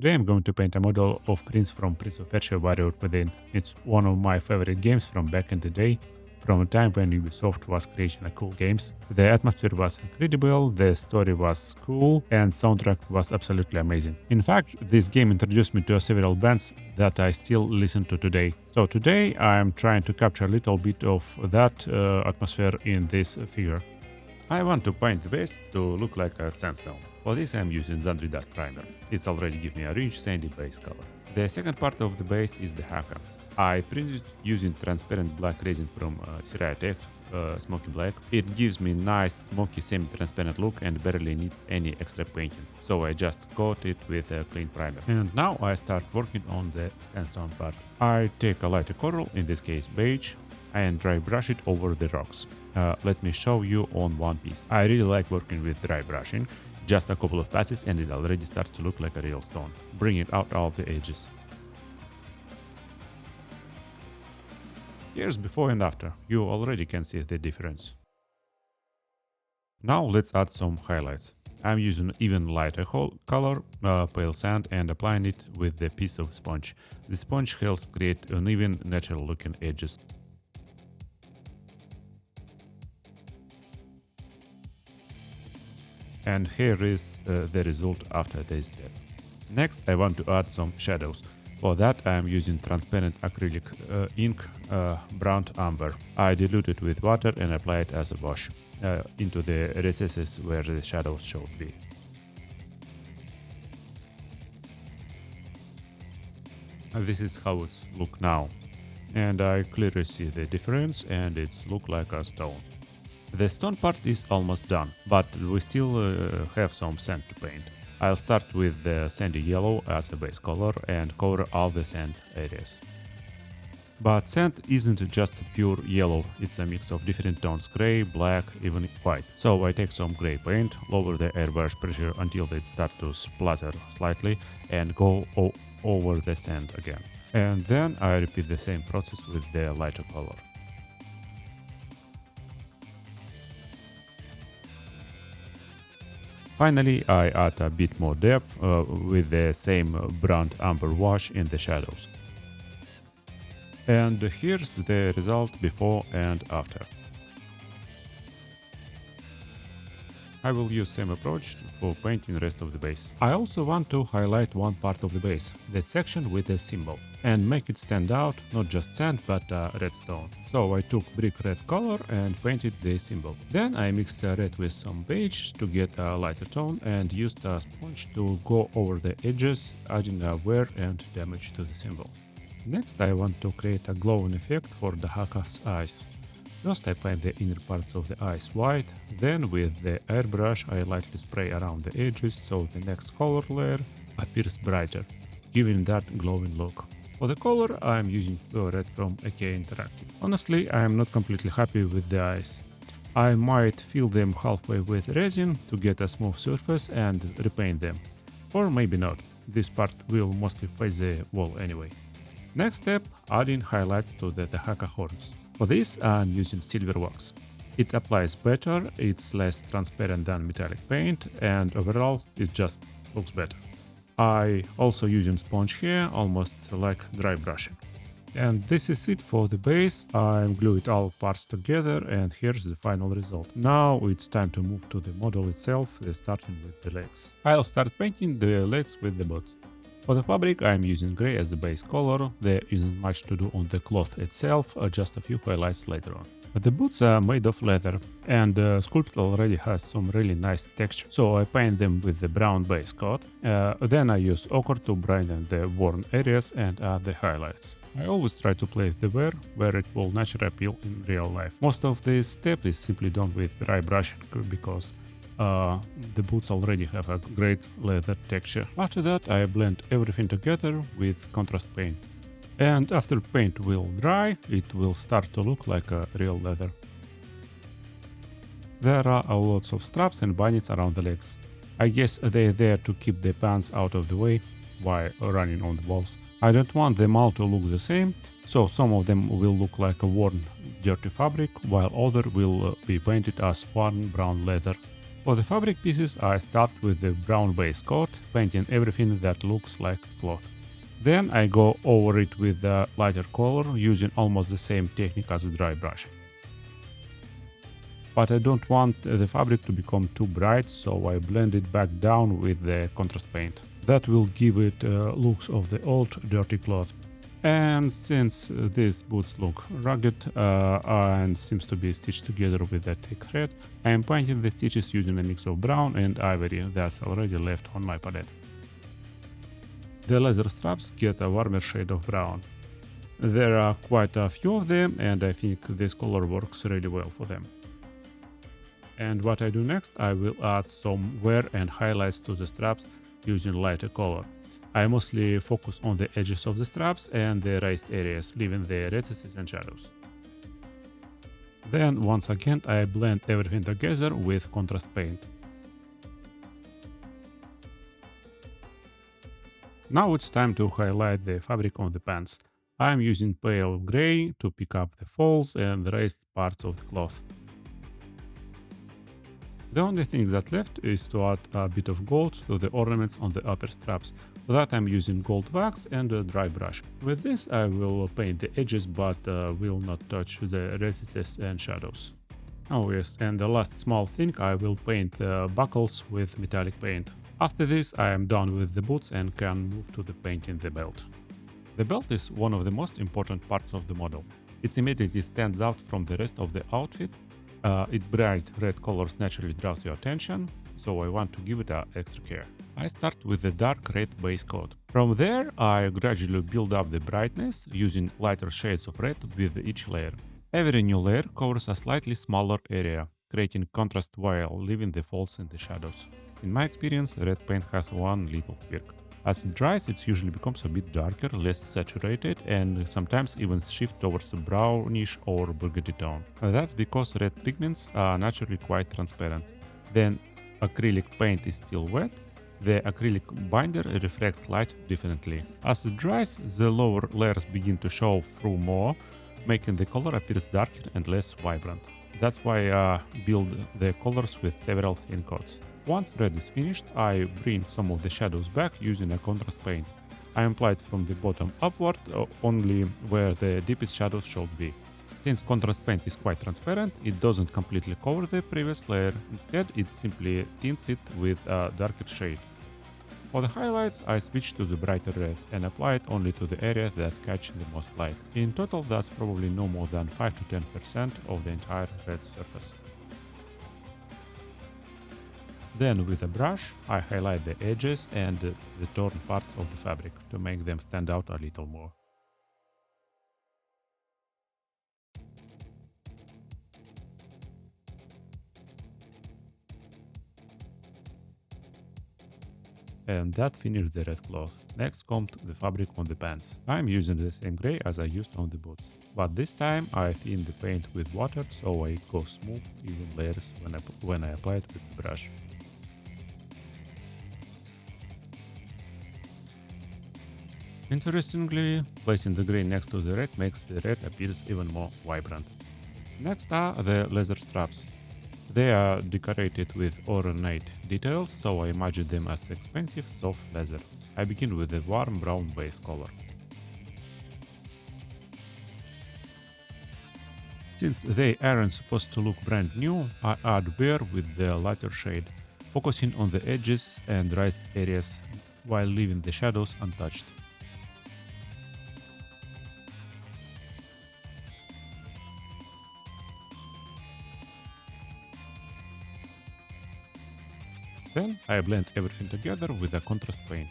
Today I'm going to paint a model of Prince from Prince of Persia Warrior Within. It's one of my favorite games from back in the day, from a time when Ubisoft was creating cool games. The atmosphere was incredible, the story was cool, and soundtrack was absolutely amazing. In fact, this game introduced me to several bands that I still listen to today. So today I'm trying to capture a little bit of that atmosphere in this figure. I want to paint the base to look like a sandstone. For this I'm using Zandri Dust Primer. It's already given me a rich sandy base color. The second part of the base is the haka. I printed using transparent black resin from Syrah Smoky Black. It gives me nice smoky semi-transparent look and barely needs any extra painting, so I just coat it with a clean primer. And now I start working on the sandstone part. I take a lighter coral, in this case beige, and dry brush it over the rocks. Let me show you on one piece. I really like working with dry brushing. Just a couple of passes and it already starts to look like a real stone. Bring it out of the edges. Here's before and after. You already can see the difference. Now let's add some highlights. I'm using even lighter color, pale sand, and applying it with the piece of sponge. The sponge helps create uneven, natural looking edges. And here is the result after this step. Next, I want to add some shadows. For that, I am using transparent acrylic ink, burnt umber. I dilute it with water and apply it as a wash into the recesses where the shadows should be. And this is how it looks now. And I clearly see the difference, and it's look like a stone. The stone part is almost done, but we still have some sand to paint. I'll start with the sandy yellow as a base color and cover all the sand areas. But sand isn't just pure yellow, it's a mix of different tones: gray, black, even white. So I take some gray paint, lower the airbrush pressure until it starts to splatter slightly, and go over the sand again. And then I repeat the same process with the lighter color. Finally, I add a bit more depth with the same burnt umber wash in the shadows. And here's the result before and after. I will use same approach for painting the rest of the base. I also want to highlight one part of the base, that section with the symbol, and make it stand out, not just sand but red stone. So I took brick red color and painted the symbol. Then I mixed red with some beige to get a lighter tone and used a sponge to go over the edges, adding a wear and damage to the symbol. Next I want to create a glowing effect for the haka's eyes. First I paint the inner parts of the eyes white, then with the airbrush I lightly spray around the edges so the next color layer appears brighter, giving that glowing look. For the color I am using red from AK Interactive. Honestly, I am not completely happy with the eyes. I might fill them halfway with resin to get a smooth surface and repaint them. Or maybe not, this part will mostly face the wall anyway. Next step, adding highlights to the haka horns. For this I'm using silver wax. It applies better, it's less transparent than metallic paint, and overall it just looks better. I also using sponge here, almost like dry brushing. And this is it for the base. I'm glued all parts together and here's the final result. Now it's time to move to the model itself, starting with the legs. I'll start painting the legs with the boots. For the fabric I'm using gray as the base color, there isn't much to do on the cloth itself, just a few highlights later on. But the boots are made of leather and the sculpt already has some really nice texture, so I paint them with the brown base coat. Then I use ochre to brighten the worn areas and add the highlights. I always try to place the wear where it will naturally appear in real life. Most of this step is simply done with dry brushing because the boots already have a great leather texture. After that I blend everything together with contrast paint. And after paint will dry, it will start to look like a real leather. There are lots of straps and bonnets around the legs. I guess they're there to keep the pants out of the way while running on the walls. I don't want them all to look the same, so some of them will look like a worn, dirty fabric, while other will be painted as worn brown leather. For the fabric pieces, I start with the brown base coat, painting everything that looks like cloth. Then I go over it with a lighter color, using almost the same technique as a dry brush. But I don't want the fabric to become too bright, so I blend it back down with the contrast paint. That will give it looks of the old dirty cloth. And since these boots look rugged and seems to be stitched together with a thick thread, I am painting the stitches using a mix of brown and ivory that's already left on my palette. The leather straps get a warmer shade of brown. There are quite a few of them, and I think this color works really well for them. And what I do next, I will add some wear and highlights to the straps using lighter color. I mostly focus on the edges of the straps and the raised areas, leaving the recesses and shadows. Then once again I blend everything together with contrast paint. Now it's time to highlight the fabric on the pants. I am using pale gray to pick up the folds and raised parts of the cloth. The only thing that's left is to add a bit of gold to the ornaments on the upper straps. For that I'm using gold wax and a dry brush. With this I will paint the edges, but will not touch the recesses and shadows. Oh yes, and the last small thing, I will paint the buckles with metallic paint. After this I am done with the boots and can move to the painting the belt. The belt is one of the most important parts of the model. It immediately stands out from the rest of the outfit. Its bright red colors naturally draws your attention, so I want to give it extra care. I start with the dark red base coat. From there, I gradually build up the brightness using lighter shades of red with each layer. Every new layer covers a slightly smaller area, creating contrast while leaving the folds and the shadows. In my experience, red paint has one little quirk. As it dries, it usually becomes a bit darker, less saturated, and sometimes even shift towards a brownish or burgundy tone. And that's because red pigments are naturally quite transparent. Then acrylic paint is still wet, the acrylic binder reflects light differently. As it dries, the lower layers begin to show through more, making the color appear darker and less vibrant. That's why I build the colors with several thin coats. Once red is finished, I bring some of the shadows back using a contrast paint. I apply it from the bottom upward, only where the deepest shadows should be. Since contrast paint is quite transparent, it doesn't completely cover the previous layer, instead it simply tints it with a darker shade. For the highlights, I switch to the brighter red and apply it only to the area that catch the most light. In total, that's probably no more than 5 to 10% of the entire red surface. Then with a brush, I highlight the edges and the torn parts of the fabric to make them stand out a little more. And that finished the red cloth. Next comes the fabric on the pants. I'm using the same gray as I used on the boots. But this time I thin the paint with water so it goes smooth, even layers when I apply it with the brush. Interestingly, placing the gray next to the red makes the red appear even more vibrant. Next are the leather straps. They are decorated with ornate details, so I imagine them as expensive soft leather. I begin with a warm brown base color. Since they aren't supposed to look brand new, I add wear with the lighter shade, focusing on the edges and raised areas while leaving the shadows untouched. Then I blend everything together with a contrast paint.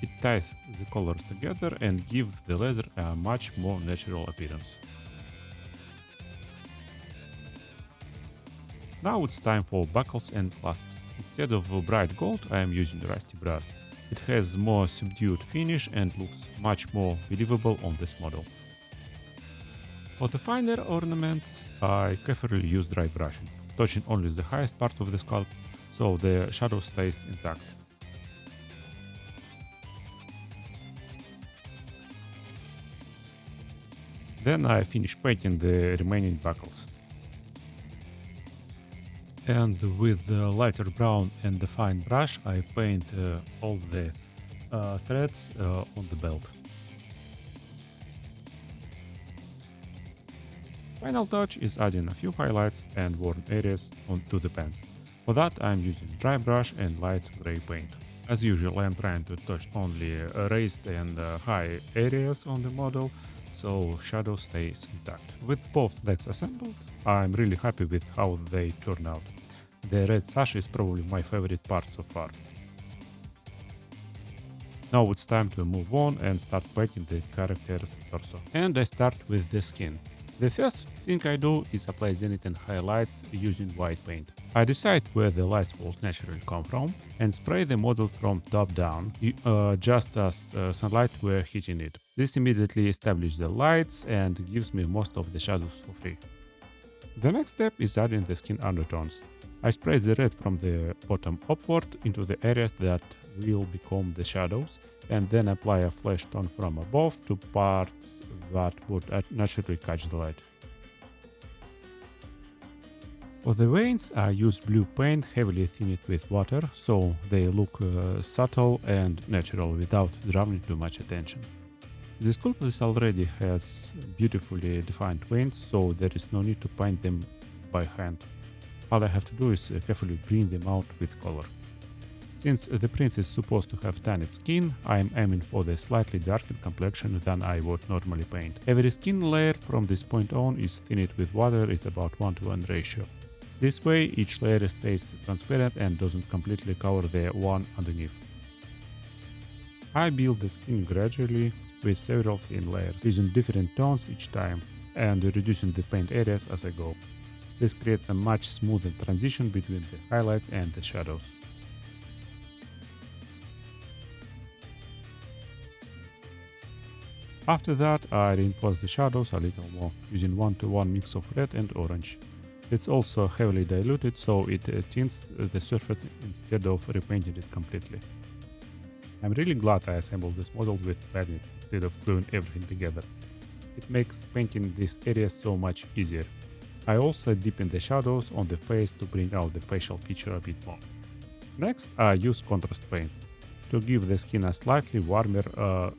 It ties the colors together and gives the leather a much more natural appearance. Now it's time for buckles and clasps. Instead of bright gold, I am using rusty brass. It has more subdued finish and looks much more believable on this model. For the finer ornaments, I carefully use dry brushing, touching only the highest part of the sculpt, so the shadow stays intact. Then I finish painting the remaining buckles. And with the lighter brown and the fine brush, I paint all the threads on the belt. Final touch is adding a few highlights and worn areas onto the pants. For that I'm using dry brush and light gray paint. As usual, I'm trying to touch only raised and high areas on the model, so shadow stays intact. With both legs assembled, I'm really happy with how they turn out. The red sash is probably my favorite part so far. Now it's time to move on and start painting the character's torso. And I start with the skin. The first thing I do is apply zenith and highlights using white paint. I decide where the lights will naturally come from and spray the model from top down, just as sunlight were hitting it. This immediately establishes the lights and gives me most of the shadows for free. The next step is adding the skin undertones. I spray the red from the bottom upward into the areas that will become the shadows, and then apply a flesh tone from above to parts that would naturally catch the light. For the veins, I use blue paint heavily thinned with water, so they look subtle and natural without drawing too much attention. The sculpture already has beautifully defined veins, so there is no need to paint them by hand. All I have to do is carefully bring them out with color. Since the prince is supposed to have tanned skin, I am aiming for the slightly darker complexion than I would normally paint. Every skin layer from this point on is thinned with water. It's about 1:1 ratio. This way each layer stays transparent and doesn't completely cover the one underneath. I build the skin gradually with several thin layers, using different tones each time and reducing the paint areas as I go. This creates a much smoother transition between the highlights and the shadows. After that, I reinforce the shadows a little more, using 1:1 mix of red and orange. It's also heavily diluted, so it tints the surface instead of repainting it completely. I'm really glad I assembled this model with magnets instead of gluing everything together. It makes painting this area so much easier. I also deepen the shadows on the face to bring out the facial feature a bit more. Next, I use contrast paint to give the skin a slightly warmer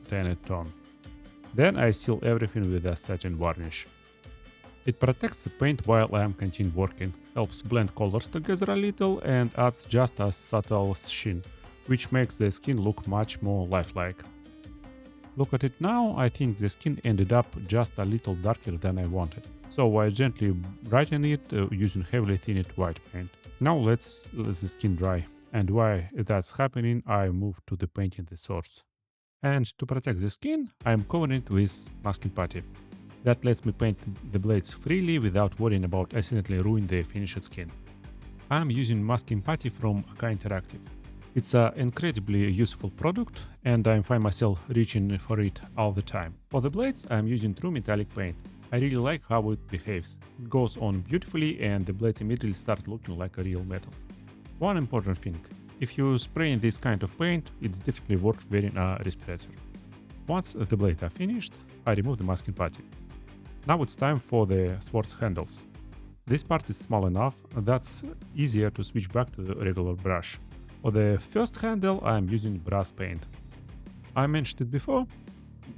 tanned tone. Then I seal everything with a satin varnish. It protects the paint while I am continue working, helps blend colors together a little and adds just a subtle sheen, which makes the skin look much more lifelike. Look at it now, I think the skin ended up just a little darker than I wanted, so I gently brighten it using heavily thinned white paint. Now let's let the skin dry, and while that's happening I move to the painting the source. And to protect the skin, I am covering it with masking putty. That lets me paint the blades freely without worrying about accidentally ruining the finished skin. I am using masking putty from AK Interactive. It's an incredibly useful product and I find myself reaching for it all the time. For the blades, I am using true metallic paint. I really like how it behaves. It goes on beautifully and the blades immediately start looking like a real metal. One important thing. If you spray in this kind of paint, it's definitely worth wearing a respirator. Once the blades are finished, I remove the masking putty. Now it's time for the sword's handles. This part is small enough that's easier to switch back to the regular brush. For the first handle I am using brass paint. I mentioned it before,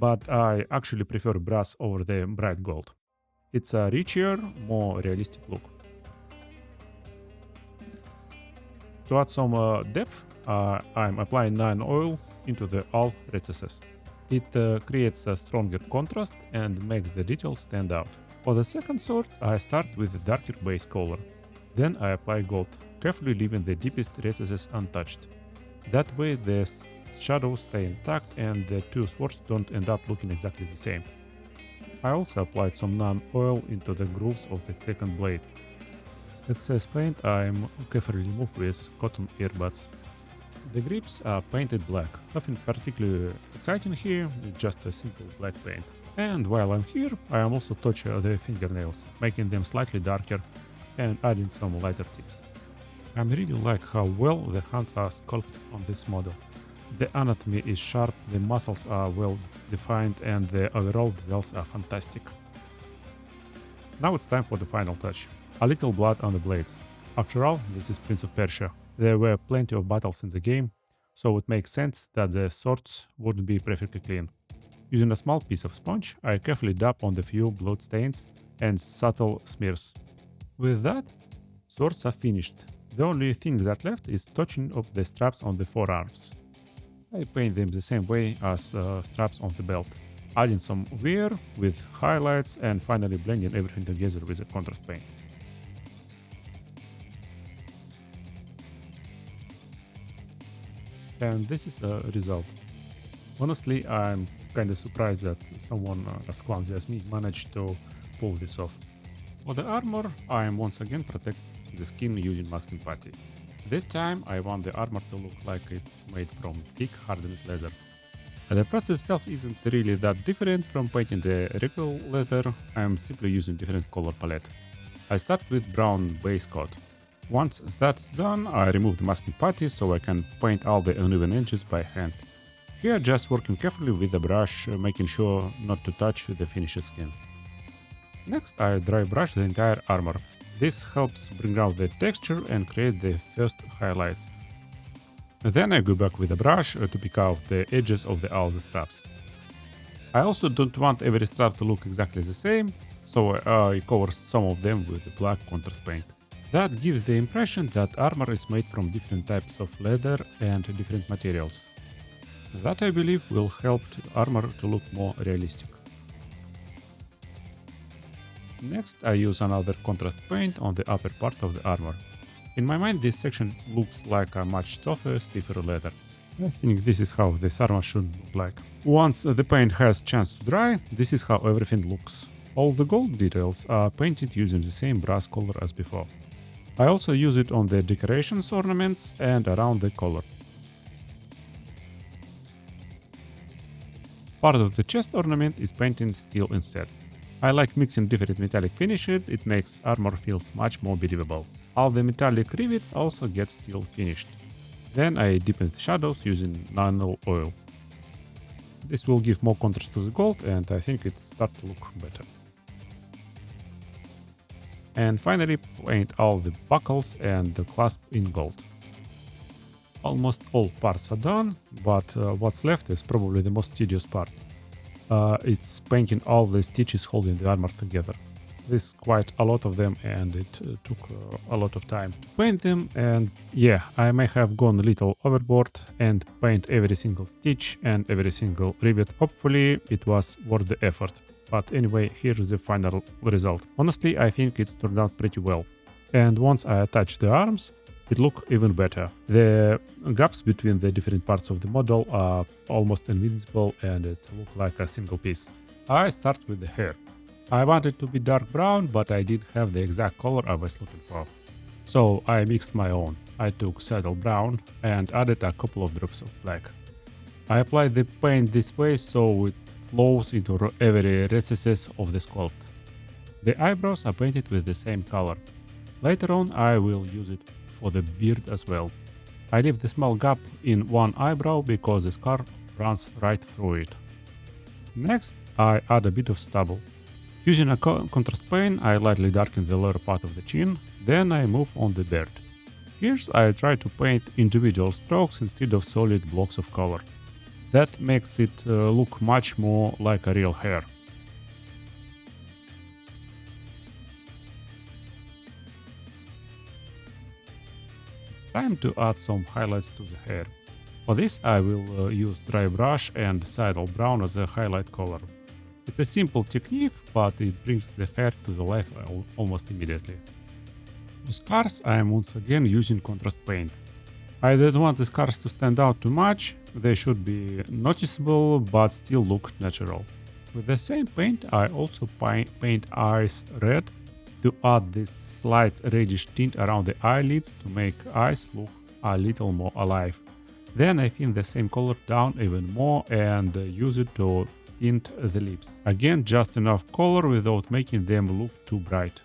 but I actually prefer brass over the bright gold. It's a richer, more realistic look. To add some depth, I'm applying 9 oil into the all recesses. It creates a stronger contrast and makes the details stand out. For the second sword, I start with a darker base color. Then I apply gold, carefully leaving the deepest recesses untouched. That way the shadows stay intact and the two swords don't end up looking exactly the same. I also applied some non-oil into the grooves of the second blade. Excess paint I carefully remove with cotton earbuds. The grips are painted black, nothing particularly exciting here, just a simple black paint. And while I'm here, I am also touching the fingernails, making them slightly darker and adding some lighter tips. I really like how well the hands are sculpted on this model. The anatomy is sharp, the muscles are well defined and the overall details are fantastic. Now it's time for the final touch. A little blood on the blades. After all, this is Prince of Persia. There were plenty of battles in the game, so it makes sense that the swords wouldn't be perfectly clean. Using a small piece of sponge, I carefully dab on the few blood stains and subtle smears. With that, swords are finished. The only thing that left is touching up the straps on the forearms. I paint them the same way as straps on the belt, adding some wear with highlights and finally blending everything together with a contrast paint. And this is a result. Honestly, I'm kinda surprised that someone as clumsy as me managed to pull this off. For the armor, I am once again protecting the skin using masking putty. This time I want the armor to look like it's made from thick hardened leather. The process itself isn't really that different from painting the regular leather, I'm simply using different color palette. I start with brown base coat. Once that's done, I remove the masking putty so I can paint all the uneven edges by hand. Here just working carefully with the brush, making sure not to touch the finished skin. Next I dry brush the entire armor. This helps bring out the texture and create the first highlights. Then I go back with a brush to pick out the edges of all the straps. I also don't want every strap to look exactly the same, so I cover some of them with black contrast paint. That gives the impression that armor is made from different types of leather and different materials. That I believe will help the armor to look more realistic. Next I use another contrast paint on the upper part of the armor. In my mind this section looks like a much tougher, stiffer leather. I think this is how this armor should look like. Once the paint has chance to dry, this is how everything looks. All the gold details are painted using the same brass color as before. I also use it on the decorations ornaments and around the collar. Part of the chest ornament is painted steel instead. I like mixing different metallic finishes, it makes armor feels much more believable. All the metallic rivets also get steel finished. Then I deepen the shadows using nano oil. This will give more contrast to the gold and I think it starts to look better. And finally paint all the buckles and the clasp in gold. Almost all parts are done, but what's left is probably the most tedious part. It's painting all the stitches holding the armor together. There's quite a lot of them and it took a lot of time to paint them, and yeah, I may have gone a little overboard and paint every single stitch and every single rivet. Hopefully it was worth the effort. But anyway, here's the final result. Honestly, I think it's turned out pretty well. And once I attach the arms, it looks even better. The gaps between the different parts of the model are almost invisible and it looks like a single piece. I start with the hair. I wanted to be dark brown, but I didn't have the exact color I was looking for. So I mixed my own. I took saddle brown and added a couple of drops of black. I applied the paint this way so it flows into every recesses of the sculpt. The eyebrows are painted with the same color. Later on I will use it for the beard as well. I leave the small gap in one eyebrow because the scar runs right through it. Next I add a bit of stubble. Using a contrast paint I lightly darken the lower part of the chin, then I move on the beard. Here I try to paint individual strokes instead of solid blocks of color. That makes it look much more like a real hair. It's time to add some highlights to the hair. For this I will use dry brush and saddle brown as a highlight color. It's a simple technique, but it brings the hair to the life almost immediately. For scars I am once again using contrast paint. I don't want the scars to stand out too much, they should be noticeable but still look natural. With the same paint I also paint eyes red to add this slight reddish tint around the eyelids to make eyes look a little more alive. Then I thin the same color down even more and use it to tint the lips. Again, just enough color without making them look too bright.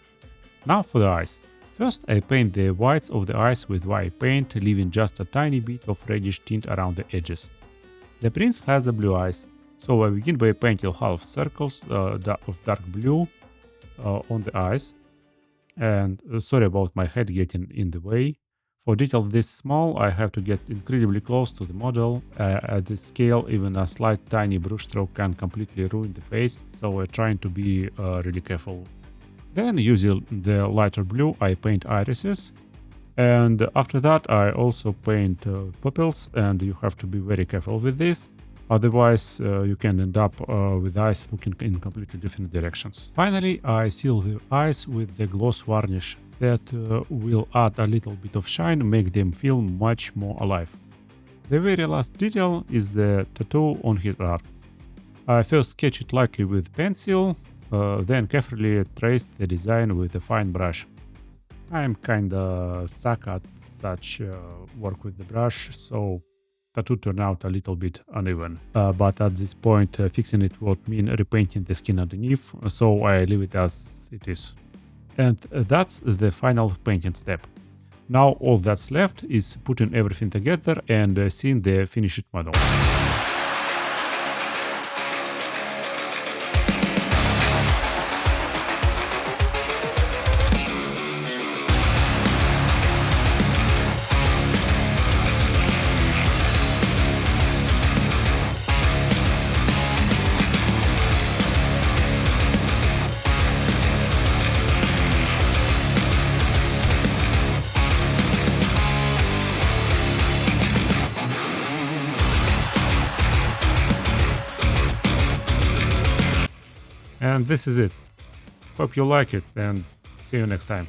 Now for the eyes. First I paint the whites of the eyes with white paint, leaving just a tiny bit of reddish tint around the edges. The prince has the blue eyes, so I begin by painting half circles of dark blue on the eyes. And sorry about my head getting in the way. For detail this small, I have to get incredibly close to the model. At this scale, even a slight tiny brushstroke can completely ruin the face, so we're trying to be really careful. Then, using the lighter blue, I paint irises. And after that, I also paint pupils, and you have to be very careful with this. Otherwise, you can end up with eyes looking in completely different directions. Finally, I seal the eyes with the gloss varnish that will add a little bit of shine, make them feel much more alive. The very last detail is the tattoo on his arm. I first sketch it lightly with pencil, then carefully trace the design with a fine brush. I'm kinda suck at such work with the brush, so tattoo turned out a little bit uneven. But at this point, fixing it would mean repainting the skin underneath, so I leave it as it is. And that's the final painting step. Now all that's left is putting everything together and seeing the finished model. And this is it. Hope you like it and see you next time.